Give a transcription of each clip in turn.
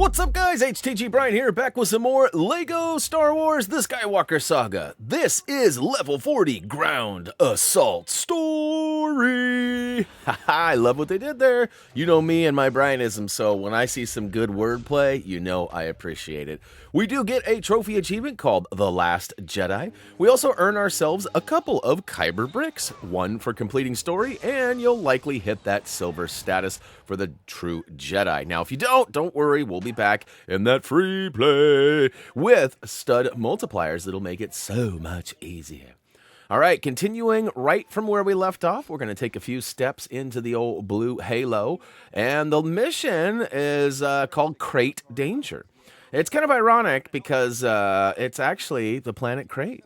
What's up, guys? HTG Brian here, back with some more LEGO Star Wars The Skywalker Saga. This is level 40 Ground Assault Story. I love what they did there. You know me and my Brianism, so when I see some good wordplay, you know I appreciate it. We do get a trophy achievement called The Last Jedi. We also earn ourselves a couple of Kyber bricks, one for completing story, and you'll likely hit that silver status for the true Jedi. Now, if you don't worry, we'll be back in that free play with stud multipliers that'll make it so much easier. All right, continuing right from where we left off, we're going to take a few steps into the old blue halo, and the mission is called Crate Danger. It's kind of ironic because it's actually the planet Crate.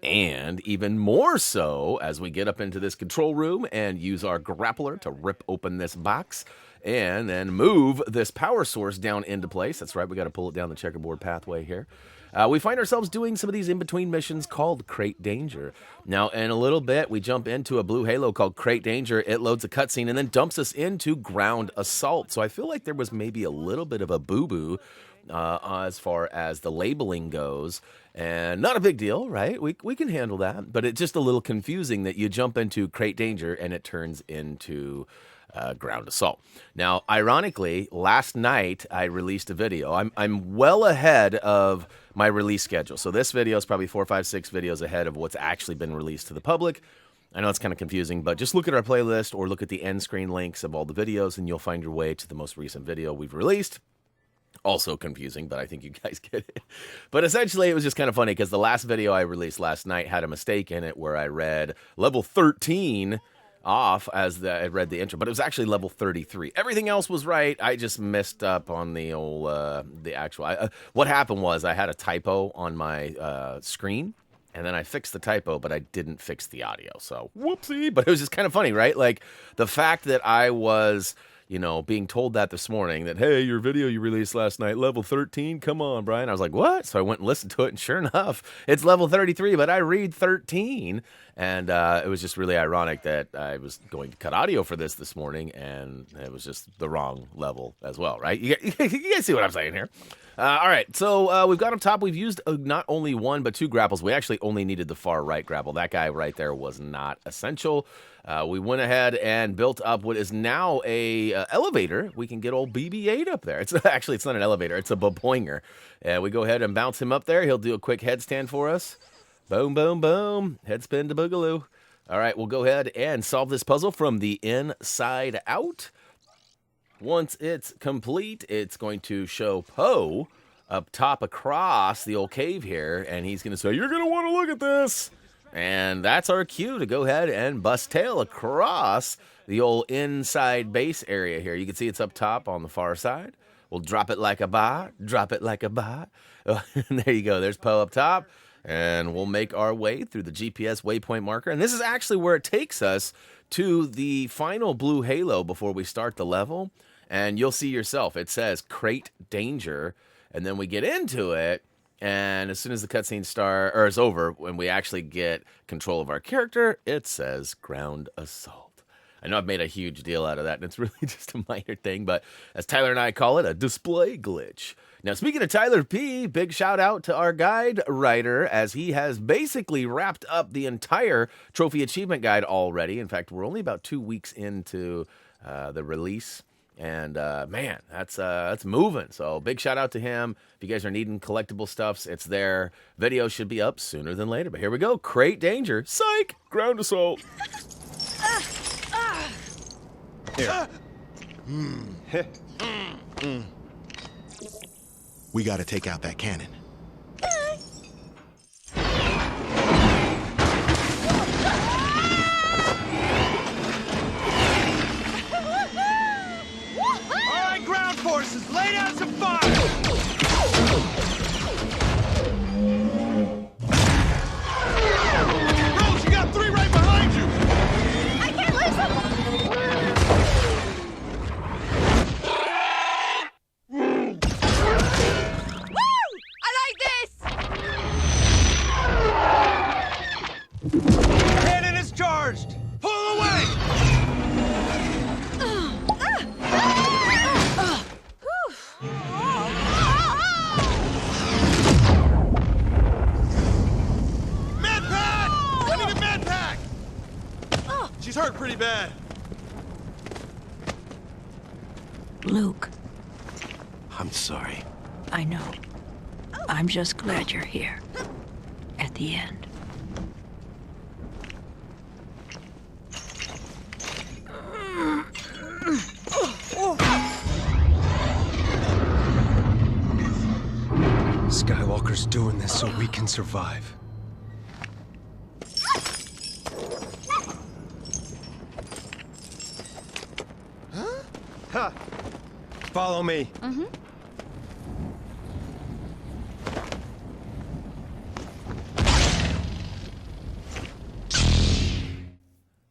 And even more so as we get up into this control room and use our grappler to rip open this box and then move this power source down into place. That's right, we got to pull it down the checkerboard pathway here. We find ourselves doing some of these in-between missions called Crate Danger. Now, in a little bit, we jump into a blue halo called Crate Danger. It loads a cutscene and then dumps us into Ground Assault. So I feel like there was maybe a little bit of a boo-boo as far as the labeling goes. And not a big deal, right? We can handle that. But it's just a little confusing that you jump into Crate Danger and it turns into Ground Assault. Now, ironically, last night I released a video. I'm well ahead of my release schedule. So this video is probably 4, 5, 6 videos ahead of what's actually been released to the public. I know it's kind of confusing, but just look at our playlist or look at the end screen links of all the videos and you'll find your way to the most recent video we've released. Also confusing, but I think you guys get it. But essentially, it was just kind of funny because the last video I released last night had a mistake in it where I read level 13 off as I read the intro, but it was actually level 33. Everything else was right. I just messed up on the old, the actual. What happened was I had a typo on my screen, and then I fixed the typo, but I didn't fix the audio. So whoopsie. But it was just kind of funny, right? Like the fact that I was, you know, being told that this morning that, hey, your video you released last night, level 13, come on, Brian. I was like, what? So I went and listened to it, and sure enough, it's level 33, but I read 13. And it was just really ironic that I was going to cut audio for this morning, and it was just the wrong level as well, right? You guys see what I'm saying here? All right, so we've got up top. We've used not only one, but 2 grapples. We actually only needed the far right grapple. That guy right there was not essential. We went ahead and built up what is now a elevator. We can get old BB-8 up there. It's not an elevator. It's a baboinger. And we go ahead and bounce him up there. He'll do a quick headstand for us. Boom, boom, boom. Head spin to boogaloo. All right, we'll go ahead and solve this puzzle from the inside out. Once it's complete, it's going to show Poe up top across the old cave here, and he's going to say, you're going to want to look at this. And that's our cue to go ahead and bust tail across the old inside base area here. You can see it's up top on the far side. We'll drop it like a bot, drop it like a bot. There you go. There's Poe up top. And we'll make our way through the GPS waypoint marker. And this is actually where it takes us to the final blue halo before we start the level. And you'll see yourself. It says Crate Danger. And then we get into it. And as soon as the cutscene is over, when we actually get control of our character, it says Ground Assault. I know I've made a huge deal out of that, and it's really just a minor thing, but as Tyler and I call it, a display glitch. Now, speaking of Tyler P., big shout out to our guide writer, as he has basically wrapped up the entire trophy achievement guide already. In fact, we're only about 2 weeks into the release. And man, that's moving. So big shout out to him. If you guys are needing collectible stuffs, it's there. Video should be up sooner than later. But here we go. Crate Danger. Psych. Ground Assault. Here. We gotta take out that cannon. Forces, lay down some fire! Rose, you got 3 right behind you! I can't lose them! Woo! I She's hurt pretty bad. Luke, I'm sorry. I know. I'm just glad you're here. At the end. Skywalker's doing this so we can survive. Huh? Follow me.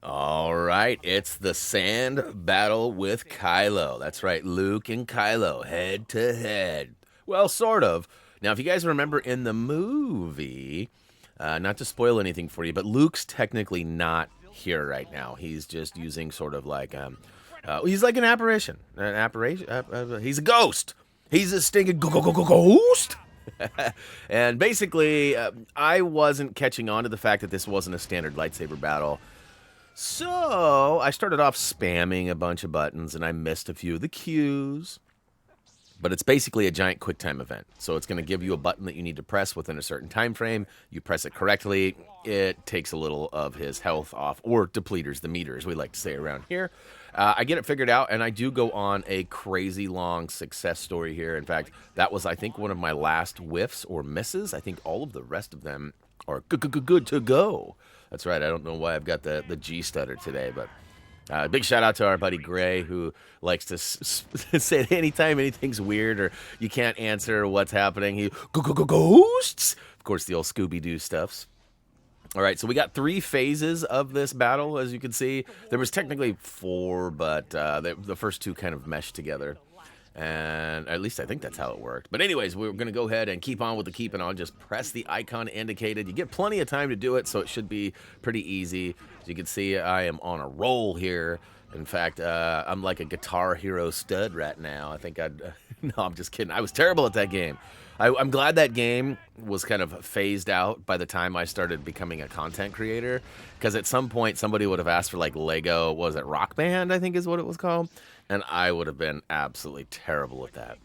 All right, it's the sand battle with Kylo. That's right, Luke and Kylo, head to head. Well, sort of. Now, if you guys remember in the movie, not to spoil anything for you, but Luke's technically not here right now. He's just using sort of like, he's like an apparition. He's a ghost. He's a stinking ghost. And basically, I wasn't catching on to the fact that this wasn't a standard lightsaber battle. So I started off spamming a bunch of buttons, and I missed a few of the cues. But it's basically a giant QuickTime event. So it's going to give you a button that you need to press within a certain time frame. You press it correctly, it takes a little of his health off, or depleters the meter, as we like to say around here. I get it figured out, and I do go on a crazy long success story here. In fact, that was, I think, one of my last whiffs or misses. I think all of the rest of them are good to go. That's right. I don't know why I've got the G stutter today, but big shout out to our buddy Gray, who likes to say that anytime anything's weird or you can't answer what's happening, he ghosts. Of course, the old Scooby-Doo stuffs. All right, so we got 3 phases of this battle, as you can see. There was technically 4, but the first 2 kind of meshed together. And at least I think that's how it worked. But anyways, we're going to go ahead and keep on with the keep, and I'll just press the icon indicated. You get plenty of time to do it, so it should be pretty easy. As you can see, I am on a roll here. In fact, I'm like a Guitar Hero stud right now. I think no, I'm just kidding. I was terrible at that game. I'm glad that game was kind of phased out by the time I started becoming a content creator, because at some point somebody would have asked for like Lego, what was it, Rock Band, I think is what it was called, and I would have been absolutely terrible at that.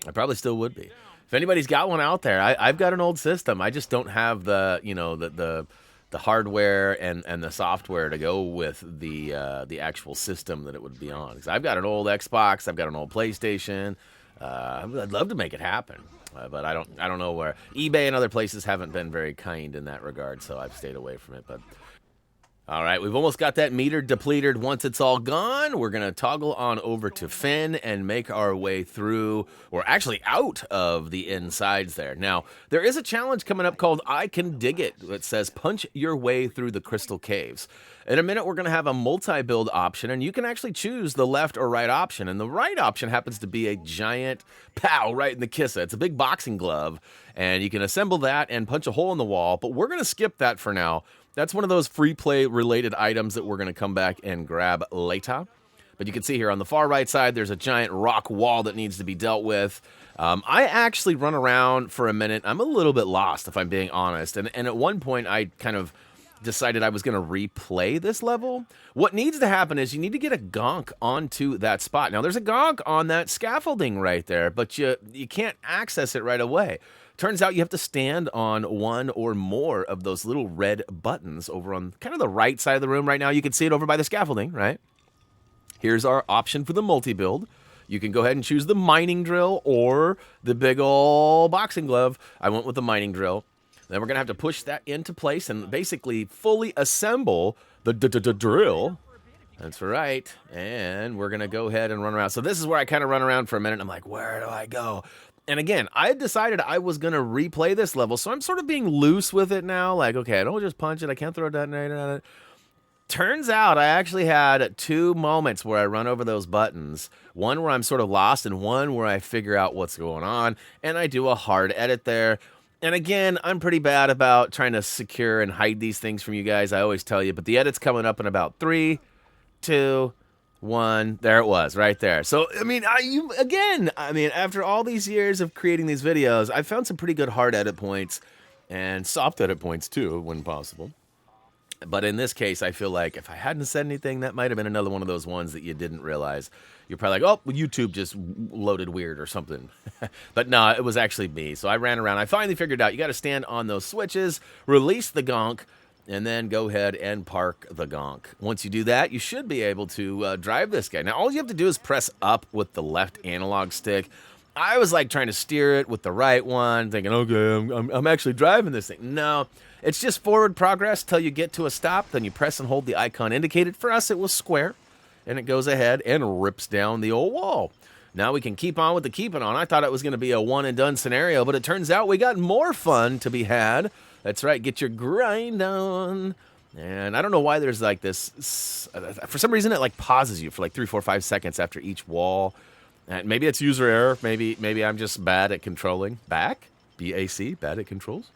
I probably still would be. If anybody's got one out there, I've got an old system. I just don't have the, you know, the hardware and the software to go with the actual system that it would be on. Because I've got an old Xbox, I've got an old PlayStation. I'd love to make it happen. But I don't know where. eBay and other places haven't been very kind in that regard, so I've stayed away from it. But all right, we've almost got that meter depleted. Once it's all gone, we're going to toggle on over to Finn and make our way through, or actually out of the insides there. Now, there is a challenge coming up called I Can Dig It. It says punch your way through the crystal caves. In a minute, we're going to have a multi-build option, and you can actually choose the left or right option. And the right option happens to be a giant pow right in the kissa. It's a big boxing glove, and you can assemble that and punch a hole in the wall. But we're going to skip that for now. That's one of those free play related items that we're going to come back and grab later. But you can see here on the far right side, there's a giant rock wall that needs to be dealt with. I actually run around for a minute. I'm a little bit lost, if I'm being honest. And at one point, I kind of decided I was going to replay this level. What needs to happen is you need to get a gonk onto that spot. Now, there's a gonk on that scaffolding right there, but you can't access it right away. Turns out you have to stand on one or more of those little red buttons over on kind of the right side of the room right now. You can see it over by the scaffolding, right? Here's our option for the multi-build. You can go ahead and choose the mining drill or the big ol' boxing glove. I went with the mining drill. Then we're going to have to push that into place and basically fully assemble the drill. That's right. And we're going to go ahead and run around. So this is where I kind of run around for a minute. I'm like, where do I go? And again, I had decided I was going to replay this level, so I'm sort of being loose with it now. Like, okay, I don't just punch it. I can't throw a detonator on it. Turns out I actually had 2 moments where I run over those buttons. One where I'm sort of lost and one where I figure out what's going on. And I do a hard edit there. And again, I'm pretty bad about trying to secure and hide these things from you guys. I always tell you, but the edit's coming up in about 3, 2, 1. There it was, right there. So, I mean, after all these years of creating these videos, I found some pretty good hard edit points and soft edit points too, when possible. But in this case, I feel like if I hadn't said anything, that might have been another one of those ones that you didn't realize. You're probably like, oh, YouTube just loaded weird or something. But no, it was actually me. So I ran around. I finally figured out you got to stand on those switches, release the gonk, and then go ahead and park the gonk. Once you do that, you should be able to drive this guy. Now, all you have to do is press up with the left analog stick. I was like trying to steer it with the right one, thinking, okay, I'm actually driving this thing. No, it's just forward progress till you get to a stop. Then you press and hold the icon indicated. For us, it was square, and it goes ahead and rips down the old wall. Now we can keep on with the keeping on. I thought it was going to be a one and done scenario, but it turns out we got more fun to be had. That's right, get your grind on. And I don't know why there's like this, for some reason it like pauses you for like 3, 4, 5 seconds after each wall. And maybe it's user error. Maybe I'm just bad at controlling. B-A-C, bad at controls.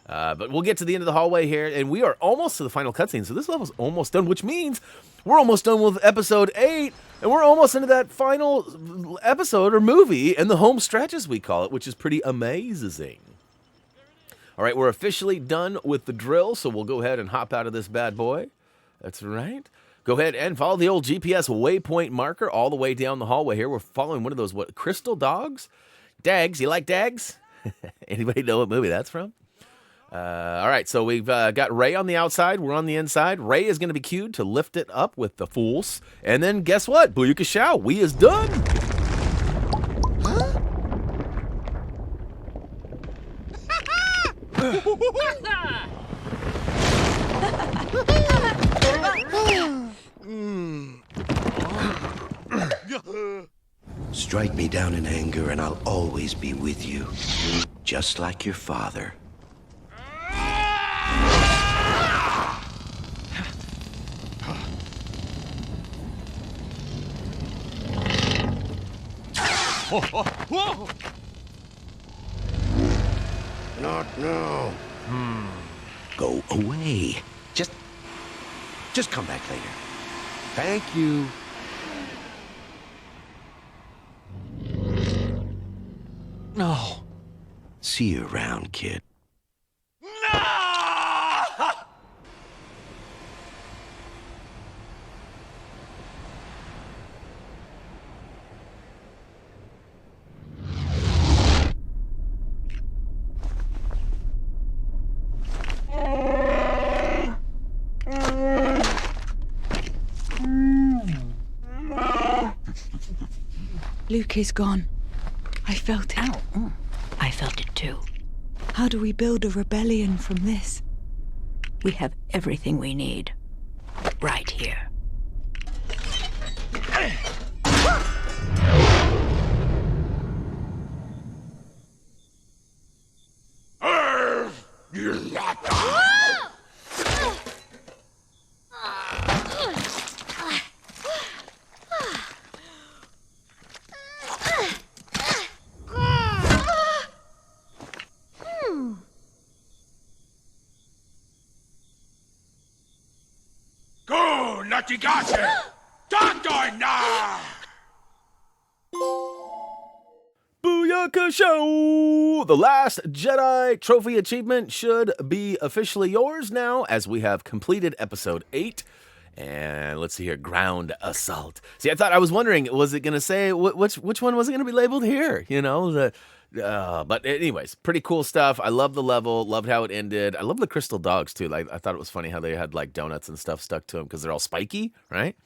But we'll get to the end of the hallway here, and we are almost to the final cutscene. So this level's almost done, which means we're almost done with episode 8, and we're almost into that final episode or movie, and the home stretch as we call it, which is pretty amazing. All right, we're officially done with the drill, so we'll go ahead and hop out of this bad boy. That's right. Go ahead and follow the old GPS waypoint marker all the way down the hallway here. We're following one of those, what, crystal dogs? Dags, you like Dags? Anybody know what movie that's from? All right, so we've got Ray on the outside. We're on the inside. Ray is going to be queued to lift it up with the fools. And then guess what? Booyaka Shao, we is done. Strike me down in anger and I'll always be with you. Just like your father. Not now. Go away. Just come back later. Thank you. No. See you around, kid. Luke is gone. I felt it. Ow. I felt it too. How do we build a rebellion from this? We have everything we need. Right here. Go, Natigate! Doctor now! Booyaka Show! The last Jedi trophy achievement should be officially yours now, as we have completed episode 8. And let's see here, ground assault. See, I was wondering, was it going to say, which one was it going to be labeled here? You know, but anyways, pretty cool stuff. I love the level, loved how it ended. I love the crystal dogs too. Like, I thought it was funny how they had like donuts and stuff stuck to them because they're all spiky, right?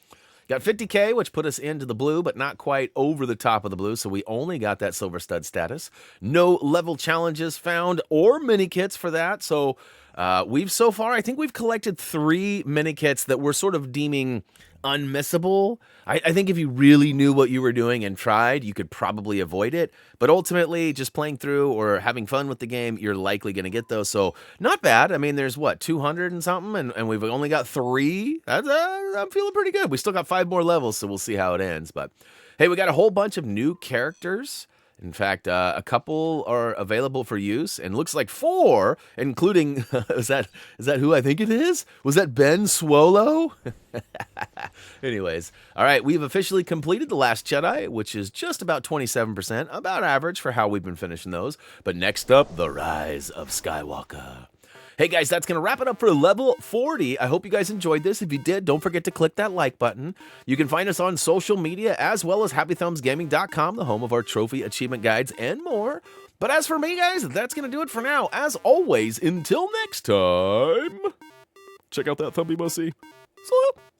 Got 50K, which put us into the blue, but not quite over the top of the blue, so we only got that silver stud status. No level challenges found or mini kits for that, so so far, I think we've collected 3 mini kits that we're sort of deeming unmissable. I think if you really knew what you were doing and tried, you could probably avoid it. But ultimately, just playing through or having fun with the game, you're likely going to get those. So not bad. I mean, there's 200 and something, and we've only got 3. I'm feeling pretty good. We still got 5 more levels, so we'll see how it ends. But hey, we got a whole bunch of new characters. In fact, a couple are available for use, and looks like 4, including, is that who I think it is? Was that Ben Swolo? Anyways, all right, we've officially completed The Last Jedi, which is just about 27%, about average for how we've been finishing those. But next up, The Rise of Skywalker. Hey guys, that's going to wrap it up for level 40. I hope you guys enjoyed this. If you did, don't forget to click that like button. You can find us on social media as well as HappyThumbsGaming.com, the home of our trophy achievement guides and more. But as for me, guys, that's going to do it for now. As always, until next time, check out that Thumbie Mussy. Salute.